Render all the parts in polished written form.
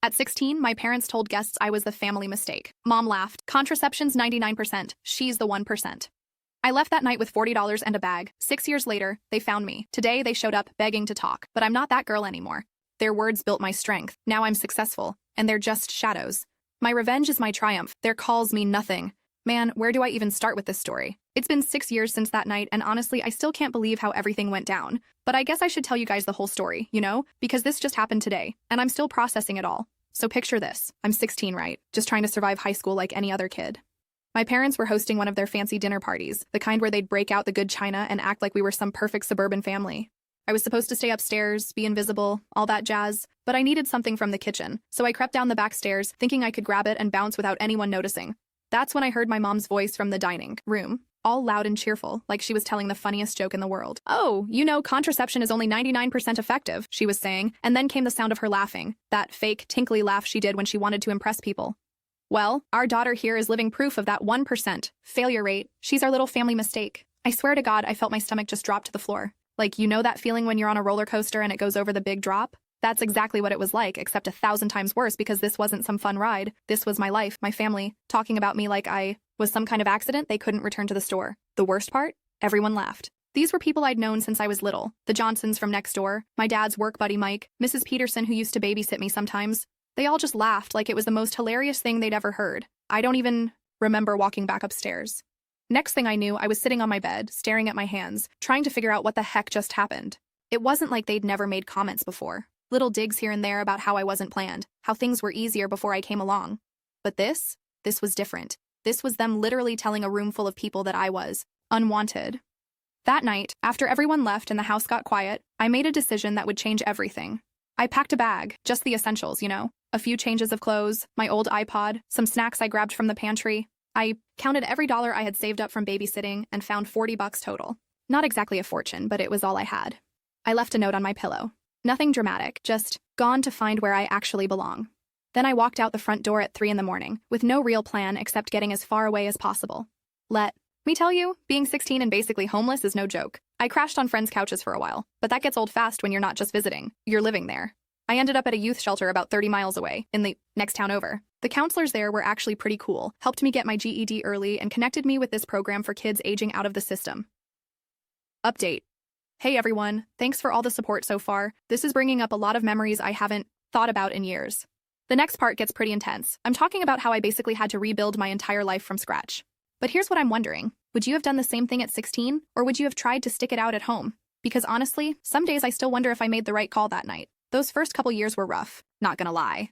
At 16, my parents told guests I was the family mistake. Mom laughed. Contraception's 99%. She's the 1%. I left that night with $40 and a bag. 6 years later, they found me. Today, they showed up begging to talk, but I'm not that girl anymore. Their words built my strength. Now I'm successful, and they're just shadows. My revenge is my triumph. Their calls mean nothing. Man, where do I even start with this story? It's been 6 years since that night, and honestly, I still can't believe how everything went down. But I guess I should tell you guys the whole story, you know? Because this just happened today, and I'm still processing it all. So picture this. I'm 16, right? Just trying to survive high school like any other kid. My parents were hosting one of their fancy dinner parties, the kind where they'd break out the good china and act like we were some perfect suburban family. I was supposed to stay upstairs, be invisible, all that jazz, but I needed something from the kitchen, so I crept down the back stairs, thinking I could grab it and bounce without anyone noticing. That's when I heard my mom's voice from the dining room, all loud and cheerful, like she was telling the funniest joke in the world. "Oh, you know, contraception is only 99% effective," she was saying, and then came the sound of her laughing, that fake, tinkly laugh she did when she wanted to impress people. "Well, our daughter here is living proof of that 1% failure rate. She's our little family mistake." I swear to God, I felt my stomach just drop to the floor. Like, you know that feeling when you're on a roller coaster and it goes over the big drop? That's exactly what it was like, except 1,000 times worse because this wasn't some fun ride. This was my life, my family, talking about me like I was some kind of accident they couldn't return to the store. The worst part? Everyone laughed. These were people I'd known since I was little. The Johnsons from next door, my dad's work buddy Mike, Mrs. Peterson who used to babysit me sometimes. They all just laughed like it was the most hilarious thing they'd ever heard. I don't even remember walking back upstairs. Next thing I knew, I was sitting on my bed, staring at my hands, trying to figure out what the heck just happened. It wasn't like they'd never made comments before. Little digs here and there about how I wasn't planned, how things were easier before I came along. But this was different. This was them literally telling a room full of people that I was unwanted. That night, after everyone left and the house got quiet, I made a decision that would change everything. I packed a bag, just the essentials, you know, a few changes of clothes, my old iPod, some snacks I grabbed from the pantry. I counted every dollar I had saved up from babysitting and found $40 total. Not exactly a fortune, but it was all I had. I left a note on my pillow. Nothing dramatic, just gone to find where I actually belong. Then I walked out the front door at 3 in the morning, with no real plan except getting as far away as possible. Let me tell you, being 16 and basically homeless is no joke. I crashed on friends' couches for a while, but that gets old fast when you're not just visiting, you're living there. I ended up at a youth shelter about 30 miles away, in the next town over. The counselors there were actually pretty cool, helped me get my GED early, and connected me with this program for kids aging out of the system. Update. Hey everyone, thanks for all the support so far. This is bringing up a lot of memories I haven't thought about in years. The next part gets pretty intense. I'm talking about how I basically had to rebuild my entire life from scratch. But here's what I'm wondering. Would you have done the same thing at 16? Or would you have tried to stick it out at home? Because honestly, some days I still wonder if I made the right call that night. Those first couple years were rough, not gonna lie.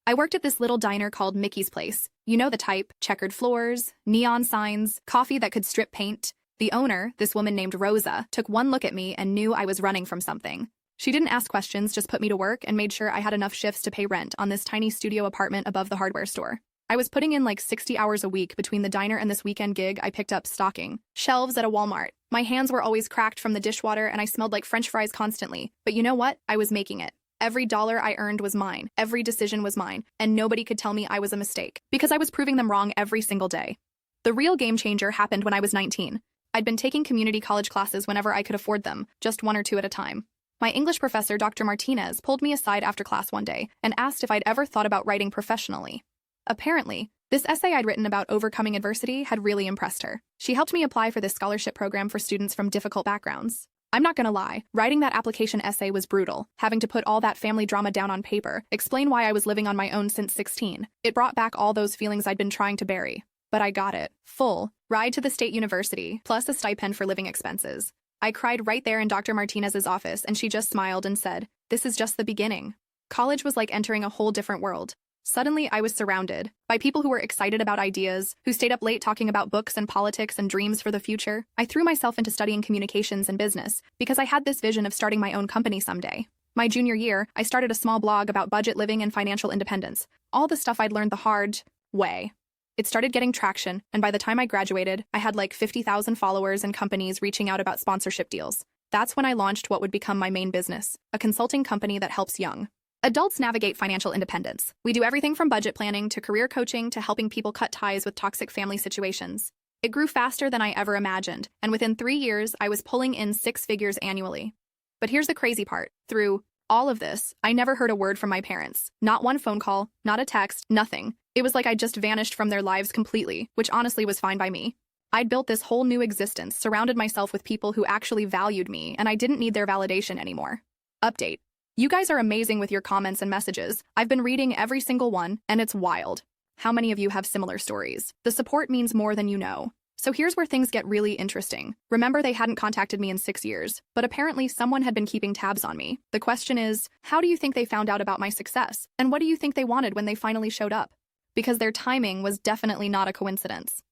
I worked at this little diner called Mickey's Place. You know the type, checkered floors, neon signs, coffee that could strip paint. The owner, this woman named Rosa, took one look at me and knew I was running from something. She didn't ask questions, just put me to work and made sure I had enough shifts to pay rent on this tiny studio apartment above the hardware store. I was putting in like 60 hours a week between the diner and this weekend gig I picked up stocking shelves at a Walmart. My hands were always cracked from the dishwater and I smelled like French fries constantly. But you know what? I was making it. Every dollar I earned was mine. Every decision was mine. And nobody could tell me I was a mistake because I was proving them wrong every single day. The real game changer happened when I was 19. I'd been taking community college classes whenever I could afford them, just 1 or 2 at a time. My English professor, Dr. Martinez, pulled me aside after class one day and asked if I'd ever thought about writing professionally. Apparently, this essay I'd written about overcoming adversity had really impressed her. She helped me apply for this scholarship program for students from difficult backgrounds. I'm not gonna lie, writing that application essay was brutal, having to put all that family drama down on paper, explain why I was living on my own since 16. It brought back all those feelings I'd been trying to bury. But I got it. Full ride to the state university, plus a stipend for living expenses. I cried right there in Dr. Martinez's office, and she just smiled and said, "This is just the beginning." College was like entering a whole different world. Suddenly, I was surrounded by people who were excited about ideas, who stayed up late talking about books and politics and dreams for the future. I threw myself into studying communications and business because I had this vision of starting my own company someday. My junior year, I started a small blog about budget living and financial independence, all the stuff I'd learned the hard way. It started getting traction, and by the time I graduated, I had like 50,000 followers and companies reaching out about sponsorship deals. That's when I launched what would become my main business, a consulting company that helps young adults navigate financial independence. We do everything from budget planning to career coaching to helping people cut ties with toxic family situations. It grew faster than I ever imagined, and within 3 years, I was pulling in 6 figures annually. But here's the crazy part. Through All of this, I never heard a word from my parents. Not one phone call, not a text, nothing. It was like I just vanished from their lives completely, which honestly was fine by me. I'd built this whole new existence, surrounded myself with people who actually valued me, and I didn't need their validation anymore. Update. You guys are amazing with your comments and messages. I've been reading every single one, and it's wild. How many of you have similar stories? The support means more than you know. So here's where things get really interesting. Remember, they hadn't contacted me in 6 years, but apparently someone had been keeping tabs on me. The question is, how do you think they found out about my success? And what do you think they wanted when they finally showed up? Because their timing was definitely not a coincidence.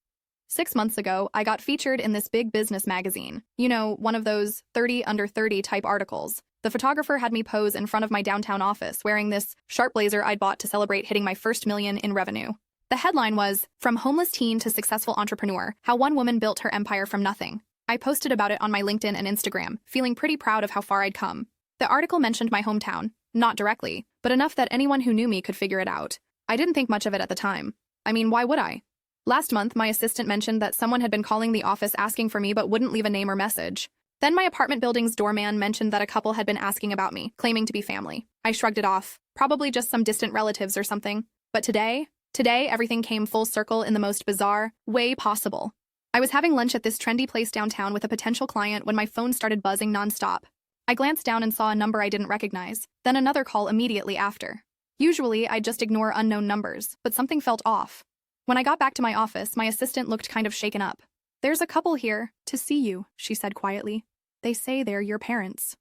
6 months ago, I got featured in this big business magazine. You know, one of those 30 under 30 type articles. The photographer had me pose in front of my downtown office wearing this sharp blazer I'd bought to celebrate hitting my first million in revenue. The headline was, "From Homeless Teen to Successful Entrepreneur, How One Woman Built Her Empire from Nothing." I posted about it on my LinkedIn and Instagram, feeling pretty proud of how far I'd come. The article mentioned my hometown, not directly, but enough that anyone who knew me could figure it out. I didn't think much of it at the time. I mean, why would I? Last month, my assistant mentioned that someone had been calling the office asking for me but wouldn't leave a name or message. Then my apartment building's doorman mentioned that a couple had been asking about me, claiming to be family. I shrugged it off, probably just some distant relatives or something. But today, everything came full circle in the most bizarre way possible. I was having lunch at this trendy place downtown with a potential client when my phone started buzzing nonstop. I glanced down and saw a number I didn't recognize, then another call immediately after. Usually, I'd just ignore unknown numbers, but something felt off. When I got back to my office, my assistant looked kind of shaken up. "There's a couple here to see you," she said quietly. "They say they're your parents."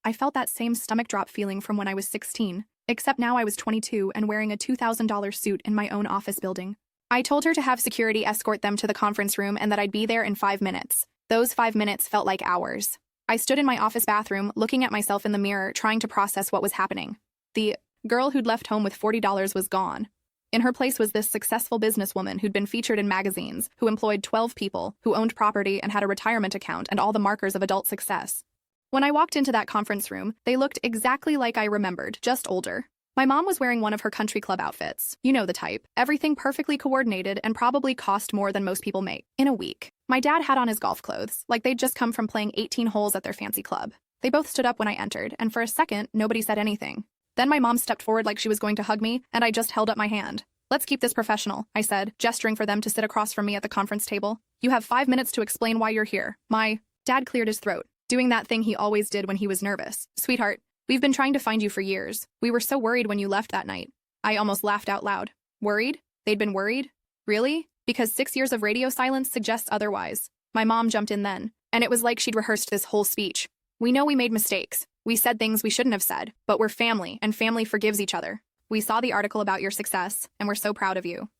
I felt that same stomach drop feeling from when I was 16. Except now I was 22 and wearing a $2,000 suit in my own office building. I told her to have security escort them to the conference room and that I'd be there in 5 minutes. Those 5 minutes felt like hours. I stood in my office bathroom, looking at myself in the mirror, trying to process what was happening. The girl who'd left home with $40 was gone. In her place was this successful businesswoman who'd been featured in magazines, who employed 12 people, who owned property and had a retirement account and all the markers of adult success. When I walked into that conference room, they looked exactly like I remembered, just older. My mom was wearing one of her country club outfits. You know the type. Everything perfectly coordinated and probably cost more than most people make in a week. My dad had on his golf clothes, like they'd just come from playing 18 holes at their fancy club. They both stood up when I entered, and for a second, nobody said anything. Then my mom stepped forward like she was going to hug me, and I just held up my hand. "Let's keep this professional," I said, gesturing for them to sit across from me at the conference table. "You have 5 minutes to explain why you're here." My dad cleared his throat, doing that thing he always did when he was nervous. "Sweetheart, we've been trying to find you for years. We were so worried when you left that night." I almost laughed out loud. Worried? They'd been worried? Really? Because 6 years of radio silence suggests otherwise. My mom jumped in then, and it was like she'd rehearsed this whole speech. "We know we made mistakes. We said things we shouldn't have said, but we're family, and family forgives each other. We saw the article about your success, and we're so proud of you."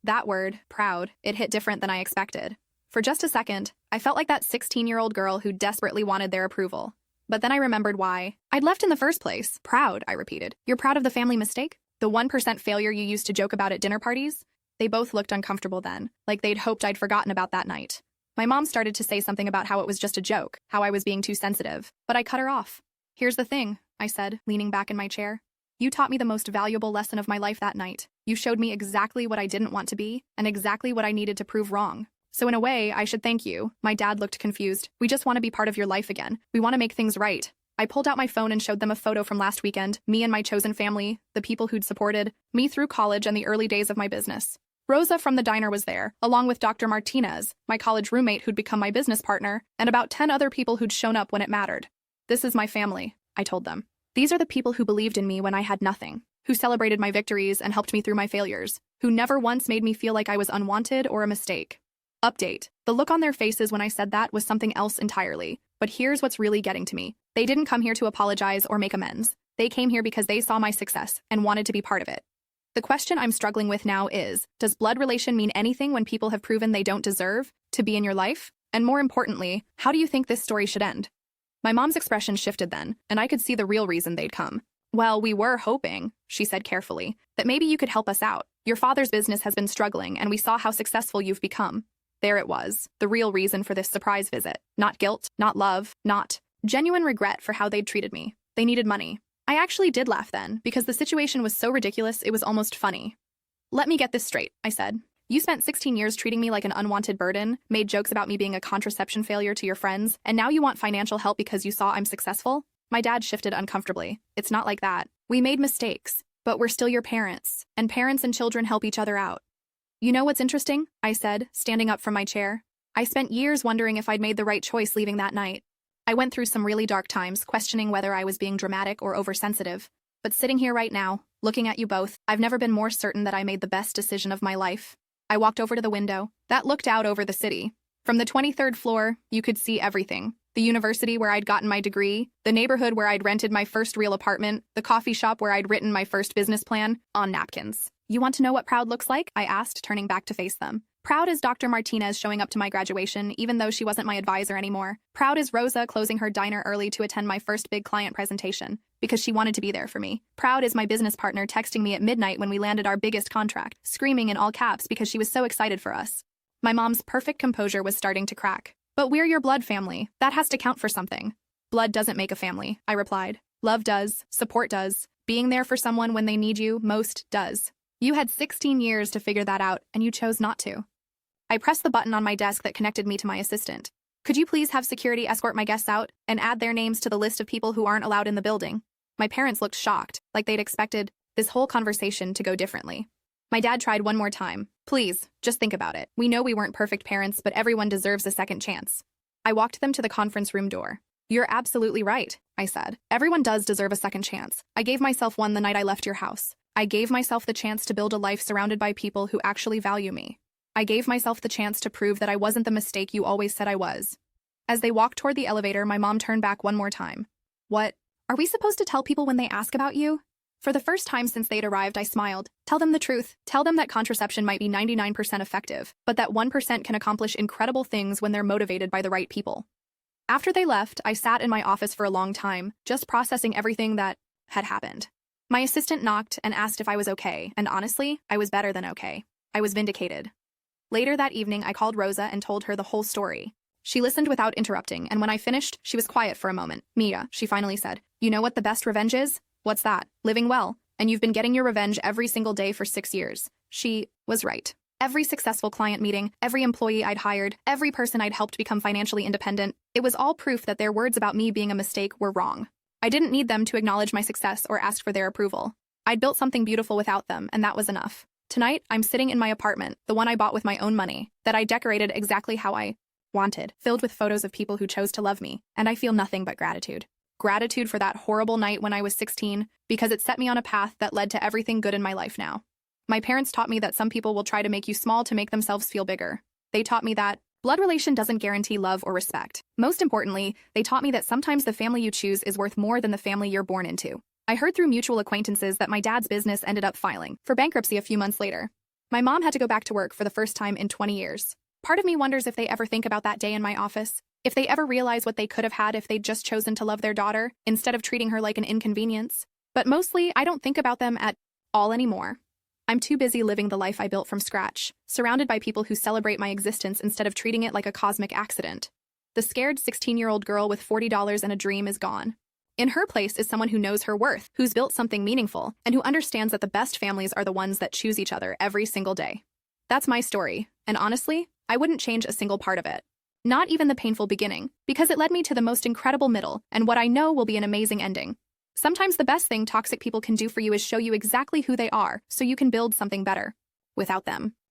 That word, proud, it hit different than I expected. For just a second, I felt like that 16-year-old girl who desperately wanted their approval. But then I remembered why I'd left in the first place. "Proud," I repeated. "You're proud of the family mistake? The 1% failure you used to joke about at dinner parties?" They both looked uncomfortable then, like they'd hoped I'd forgotten about that night. My mom started to say something about how it was just a joke, how I was being too sensitive, but I cut her off. "Here's the thing," I said, leaning back in my chair. "You taught me the most valuable lesson of my life that night. You showed me exactly what I didn't want to be, and exactly what I needed to prove wrong. So in a way, I should thank you." My dad looked confused. "We just want to be part of your life again. We want to make things right." I pulled out my phone and showed them a photo from last weekend, me and my chosen family, the people who'd supported me through college and the early days of my business. Rosa from the diner was there, along with Dr. Martinez, my college roommate who'd become my business partner, and about 10 other people who'd shown up when it mattered. "This is my family," I told them. "These are the people who believed in me when I had nothing, who celebrated my victories and helped me through my failures, who never once made me feel like I was unwanted or a mistake." Update. The look on their faces when I said that was something else entirely. But here's what's really getting to me. They didn't come here to apologize or make amends. They came here because they saw my success and wanted to be part of it. The question I'm struggling with now is, does blood relation mean anything when people have proven they don't deserve to be in your life? And more importantly, how do you think this story should end? My mom's expression shifted then, and I could see the real reason they'd come. "Well, we were hoping," she said carefully, "that maybe you could help us out. Your father's business has been struggling, and we saw how successful you've become." There it was, the real reason for this surprise visit. Not guilt, not love, not genuine regret for how they'd treated me. They needed money. I actually did laugh then, because the situation was so ridiculous it was almost funny. "Let me get this straight," I said. "You spent 16 years treating me like an unwanted burden, made jokes about me being a contraception failure to your friends, and now you want financial help because you saw I'm successful?" My dad shifted uncomfortably. It's not like that. We made mistakes, but we're still your parents, and parents and children help each other out. You know what's interesting? I said, standing up from my chair. I spent years wondering if I'd made the right choice leaving that night. I went through some really dark times, questioning whether I was being dramatic or oversensitive. But sitting here right now, looking at you both, I've never been more certain that I made the best decision of my life. I walked over to the window that looked out over the city. From the 23rd floor, you could see everything. The university where I'd gotten my degree, the neighborhood where I'd rented my first real apartment, the coffee shop where I'd written my first business plan, on napkins. You want to know what proud looks like? I asked, turning back to face them. Proud is Dr. Martinez showing up to my graduation, even though she wasn't my advisor anymore. Proud is Rosa closing her diner early to attend my first big client presentation, because she wanted to be there for me. Proud is my business partner texting me at midnight when we landed our biggest contract, screaming in all caps because she was so excited for us. My mom's perfect composure was starting to crack. But we're your blood family. That has to count for something. Blood doesn't make a family, I replied. Love does, support does, being there for someone when they need you most does. You had 16 years to figure that out, and you chose not to. I pressed the button on my desk that connected me to my assistant. Could you please have security escort my guests out and add their names to the list of people who aren't allowed in the building? My parents looked shocked, like they'd expected this whole conversation to go differently. My dad tried one more time. Please, just think about it. We know we weren't perfect parents, but everyone deserves a second chance. I walked them to the conference room door. You're absolutely right, I said. Everyone does deserve a second chance. I gave myself one the night I left your house. I gave myself the chance to build a life surrounded by people who actually value me. I gave myself the chance to prove that I wasn't the mistake you always said I was. As they walked toward the elevator, my mom turned back one more time. What? Are we supposed to tell people when they ask about you? For the first time since they'd arrived, I smiled. Tell them the truth. Tell them that contraception might be 99% effective, but that 1% can accomplish incredible things when they're motivated by the right people. After they left, I sat in my office for a long time, just processing everything that had happened. My assistant knocked and asked if I was okay, and honestly, I was better than okay. I was vindicated. Later that evening, I called Rosa and told her the whole story. She listened without interrupting, and when I finished, she was quiet for a moment. Mia, she finally said, you know what the best revenge is? What's that? Living well. And you've been getting your revenge every single day for 6 years. She was right. Every successful client meeting, every employee I'd hired, every person I'd helped become financially independent, it was all proof that their words about me being a mistake were wrong. I didn't need them to acknowledge my success or ask for their approval. I'd built something beautiful without them, and that was enough. Tonight, I'm sitting in my apartment, the one I bought with my own money, that I decorated exactly how I wanted, filled with photos of people who chose to love me, and I feel nothing but gratitude. Gratitude for that horrible night when I was 16, because it set me on a path that led to everything good in my life now. My parents taught me that some people will try to make you small to make themselves feel bigger. They taught me that blood relation doesn't guarantee love or respect. Most importantly, they taught me that sometimes the family you choose is worth more than the family you're born into. I heard through mutual acquaintances that my dad's business ended up filing for bankruptcy a few months later. My mom had to go back to work for the first time in 20 years. Part of me wonders if they ever think about that day in my office. If they ever realize what they could have had if they'd just chosen to love their daughter, instead of treating her like an inconvenience. But mostly, I don't think about them at all anymore. I'm too busy living the life I built from scratch, surrounded by people who celebrate my existence instead of treating it like a cosmic accident. The scared 16-year-old girl with $40 and a dream is gone. In her place is someone who knows her worth, who's built something meaningful, and who understands that the best families are the ones that choose each other every single day. That's my story, and honestly, I wouldn't change a single part of it. Not even the painful beginning, because it led me to the most incredible middle and what I know will be an amazing ending. Sometimes the best thing toxic people can do for you is show you exactly who they are so you can build something better without them.